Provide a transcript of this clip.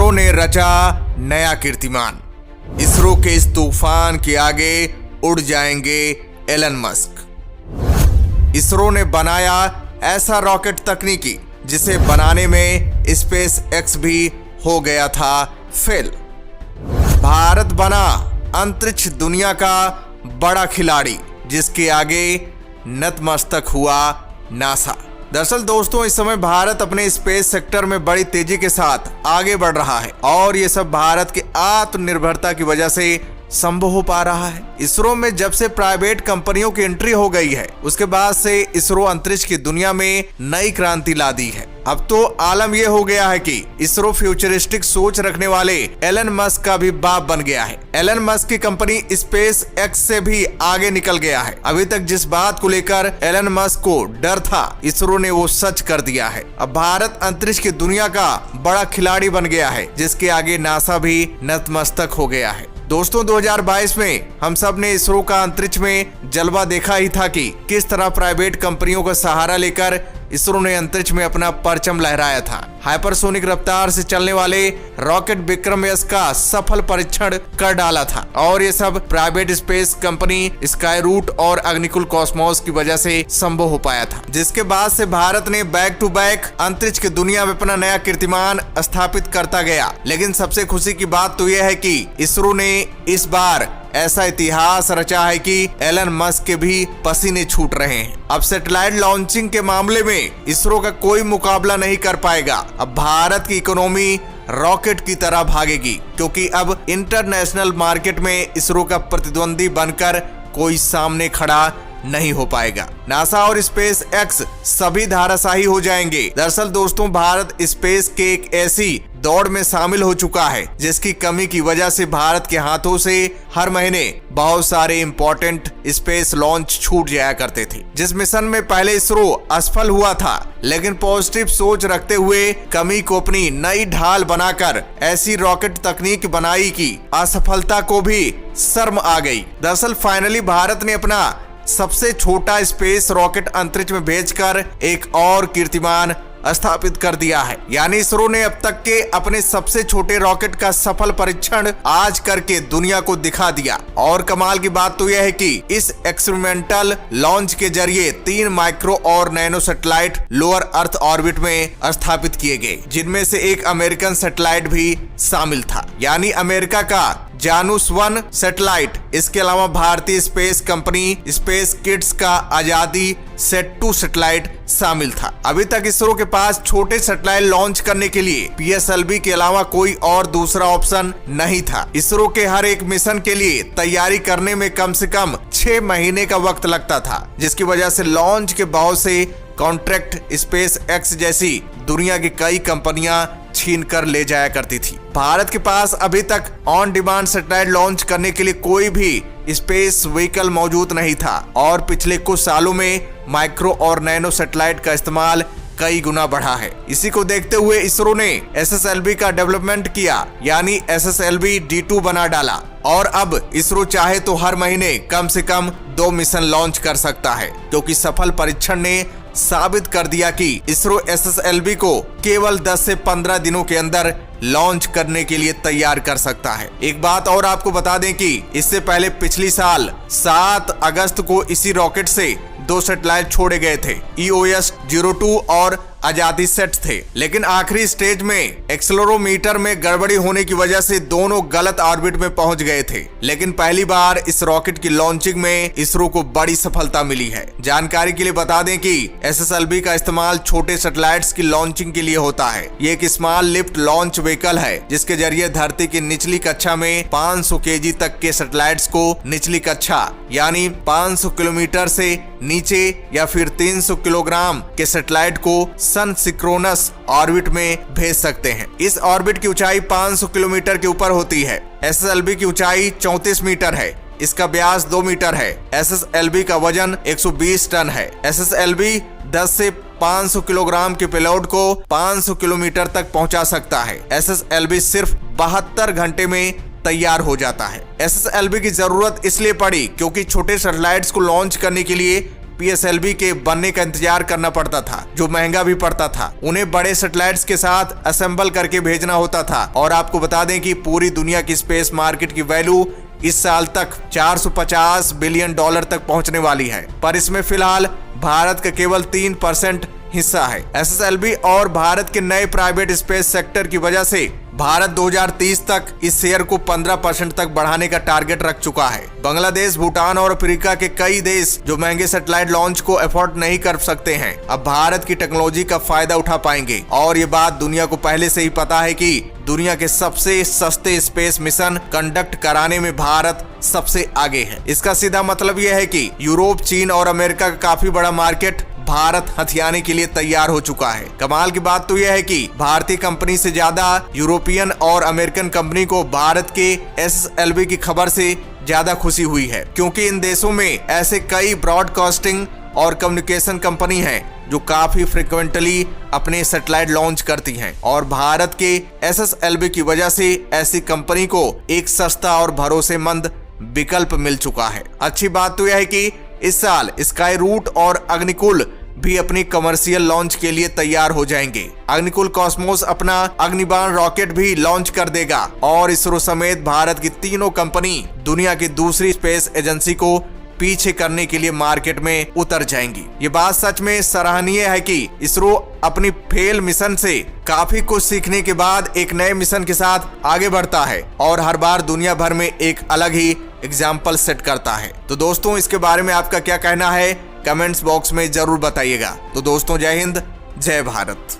इसरो ने रचा नया कीर्तिमान। इसरो के इस तूफान के आगे उड़ जाएंगे एलन मस्क। इसरो ने बनाया ऐसा रॉकेट तकनीकी जिसे बनाने में स्पेस एक्स भी हो गया था फेल। भारत बना अंतरिक्ष दुनिया का बड़ा खिलाड़ी जिसके आगे नतमस्तक हुआ नासा। दरअसल दोस्तों, इस समय भारत अपने स्पेस सेक्टर में बड़ी तेजी के साथ आगे बढ़ रहा है और ये सब भारत की आत्मनिर्भरता की वजह से संभव हो पा रहा है। इसरो में जब से प्राइवेट कंपनियों की एंट्री हो गई है उसके बाद से इसरो अंतरिक्ष की दुनिया में नई क्रांति ला दी है। अब तो आलम यह हो गया है कि इसरो फ्यूचरिस्टिक सोच रखने वाले एलन मस्क का भी बाप बन गया है। एलन मस्क की कंपनी स्पेस एक्स से भी आगे निकल गया है। अभी तक जिस बात को लेकर एलन मस्क को डर था, इसरो ने वो सच कर दिया है। अब भारत अंतरिक्ष की दुनिया का बड़ा खिलाड़ी बन गया है जिसके आगे नासा भी नतमस्तक हो गया है। दोस्तों, 2022 में हम सब ने इसरो का अंतरिक्ष में जलवा देखा ही था कि किस तरह प्राइवेट कंपनियों का सहारा लेकर इसरो ने अंतरिक्ष में अपना परचम लहराया था। हाइपरसोनिक रफ्तार से चलने वाले रॉकेट विक्रम एस का सफल परीक्षण कर डाला था और ये सब private space company Skyroot और अग्निकुल कॉस्मोस की वजह से संभव हो पाया था, जिसके बाद से भारत ने बैक टू बैक अंतरिक्ष की दुनिया में अपना नया कीर्तिमान स्थापित करता गया। लेकिन सबसे खुशी की बात तो यह है कि इसरो ने इस बार ऐसा इतिहास रचा है कि एलन मस्क के भी पसीने छूट रहे हैं। अब सैटेलाइट लॉन्चिंग के मामले में इसरो का कोई मुकाबला नहीं कर पाएगा। अब भारत की इकोनॉमी रॉकेट की तरह भागेगी क्योंकि अब इंटरनेशनल मार्केट में इसरो का प्रतिद्वंदी बनकर कोई सामने खड़ा नहीं हो पाएगा। नासा और स्पेस एक्स सभी धाराशाही हो जाएंगे। दरअसल दोस्तों, भारत स्पेस के एक ऐसी दौड़ में शामिल हो चुका है जिसकी कमी की वजह से भारत के हाथों से हर महीने बहुत सारे इंपॉर्टेंट स्पेस लॉन्च छूट जाया करते थे। जिस मिशन में पहले इसरो असफल हुआ था, लेकिन पॉजिटिव सोच रखते हुए कमी को अपनी नई ढाल बनाकर ऐसी रॉकेट तकनीक बनाई कि असफलता को भी शर्म आ गई। दरअसल फाइनली भारत ने अपना सबसे छोटा स्पेस रॉकेट अंतरिक्ष में भेजकर एक और कीर्तिमान स्थापित कर दिया है। यानी इसरो ने अब तक के अपने सबसे छोटे रॉकेट का सफल परीक्षण आज करके दुनिया को दिखा दिया। और कमाल की बात तो यह है कि इस एक्सपेरिमेंटल लॉन्च के जरिए 3 माइक्रो और nano satellite lower earth orbit में स्थापित किए गए, जिनमें से एक अमेरिकन सैटेलाइट भी शामिल था, यानी अमेरिका का जानूस 1 सैटेलाइट। इसके अलावा भारतीय स्पेस कंपनी स्पेस किड्स का आजादी सेट 2 सैटेलाइट शामिल था। अभी तक इसरो के पास छोटे सैटेलाइट लॉन्च करने के लिए PSLV के अलावा कोई और दूसरा ऑप्शन नहीं था। इसरो के हर एक मिशन के लिए तैयारी करने में कम से कम 6 महीने का वक्त लगता था, जिसकी वजह से लॉन्च के बहुत से कॉन्ट्रैक्ट स्पेस एक्स जैसी दुनिया की कई कंपनियां छीन कर ले जाया करती थी। भारत के पास अभी तक ऑन डिमांड सैटेलाइट लॉन्च करने के लिए कोई भी स्पेस व्हीकल मौजूद नहीं था और पिछले कुछ सालों में माइक्रो और नैनो सैटेलाइट का इस्तेमाल कई गुना बढ़ा है। इसी को देखते हुए इसरो ने SSLV का डेवलपमेंट किया, यानी SSLV D2 बना डाला और अब इसरो चाहे तो हर महीने कम से कम 2 मिशन लॉन्च कर सकता है, क्योंकि सफल परीक्षण ने साबित कर दिया कि इसरो SSLV को केवल 10 से 15 दिनों के अंदर लॉन्च करने के लिए तैयार कर सकता है। एक बात और आपको बता दें कि इससे पहले पिछली साल 7 अगस्त को इसी रॉकेट से 2 सैटेलाइट छोड़े गए थे। EOS-02 और आजादी सेट थे, लेकिन आखिरी स्टेज में एक्सेलेरोमीटर में गड़बड़ी होने की वजह से दोनों गलत ऑर्बिट में पहुंच गए थे। लेकिन पहली बार इस रॉकेट की लॉन्चिंग में इसरो को बड़ी सफलता मिली है। जानकारी के लिए बता दें कि SSLV का इस्तेमाल छोटे सैटेलाइट्स की लॉन्चिंग के लिए होता है। ये एक स्मॉल लिफ्ट लॉन्च व्हीकल है जिसके जरिए धरती की निचली कक्षा में 500 kg तक के सैटेलाइट्स को निचली कक्षा यानी 500 किलोमीटर से नीचे या फिर 300 किलोग्राम के सैटेलाइट को सन सिक्रोनस ऑर्बिट में भेज सकते हैं। इस ऑर्बिट की ऊंचाई 500 किलोमीटर के ऊपर होती है। SSLV की ऊंचाई 34 मीटर है। इसका व्यास 2 मीटर है। SSLV का वजन 120 टन है। SSLV 10 से 500 किलोग्राम के पेलोड को 500 किलोमीटर तक पहुंचा सकता है। SSLV सिर्फ 72 घंटे में तैयार हो जाता है। SSLV की जरूरत इसलिए पड़ी क्योंकि छोटे सैटेलाइट्स को लॉन्च करने के लिए PSLV के बनने का इंतजार करना पड़ता था, जो महंगा भी पड़ता था। उन्हें बड़े सैटेलाइट्स के साथ असेंबल करके भेजना होता था। और आपको बता दें कि पूरी दुनिया की स्पेस मार्केट की वैल्यू इस साल तक 450 बिलियन डॉलर तक पहुंचने वाली है, पर इसमें फिलहाल भारत का केवल 3% हिस्सा है। SSLV और भारत के नए प्राइवेट स्पेस सेक्टर की वजह से भारत 2030 तक इस शेयर को 15% तक बढ़ाने का टारगेट रख चुका है। बांग्लादेश, भूटान और अफ्रीका के कई देश जो महंगे सैटेलाइट लॉन्च को अफोर्ड नहीं कर सकते हैं, अब भारत की टेक्नोलॉजी का फायदा उठा पाएंगे। और ये बात दुनिया को पहले से ही पता है कि दुनिया के सबसे सस्ते स्पेस मिशन कंडक्ट कराने में भारत सबसे आगे है। इसका सीधा मतलब यह है कि यूरोप, चीन और अमेरिका का काफी बड़ा मार्केट भारत हथियाने के लिए तैयार हो चुका है। कमाल की बात तो यह है कि भारतीय कंपनी से ज्यादा यूरोपियन और अमेरिकन कंपनी को भारत के SSLV की खबर से ज्यादा खुशी हुई है, क्योंकि इन देशों में ऐसे कई ब्रॉडकास्टिंग और कम्युनिकेशन कंपनी हैं जो काफी फ्रिक्वेंटली अपने सैटेलाइट लॉन्च करती हैं। और भारत के SSLV की वजह से ऐसी कंपनी को एक सस्ता और भरोसेमंद विकल्प मिल चुका है। अच्छी बात तो यह है कि इस साल स्काई रूट और अग्निकुल भी अपनी कमर्शियल लॉन्च के लिए तैयार हो जाएंगे। अग्निकुल कॉस्मोस अपना अग्निबाण रॉकेट भी लॉन्च कर देगा और इसरो समेत भारत की तीनों कंपनी दुनिया की दूसरी स्पेस एजेंसी को पीछे करने के लिए मार्केट में उतर जाएंगी। ये बात सच में सराहनीय है कि इसरो अपनी फेल मिशन से काफी कुछ सीखने के बाद एक नए मिशन के साथ आगे बढ़ता है और हर बार दुनिया भर में एक अलग ही एग्जाम्पल सेट करता है। तो दोस्तों, इसके बारे में आपका क्या कहना है कमेंट्स बॉक्स में जरूर बताइएगा। तो दोस्तों, जय हिंद, जय भारत।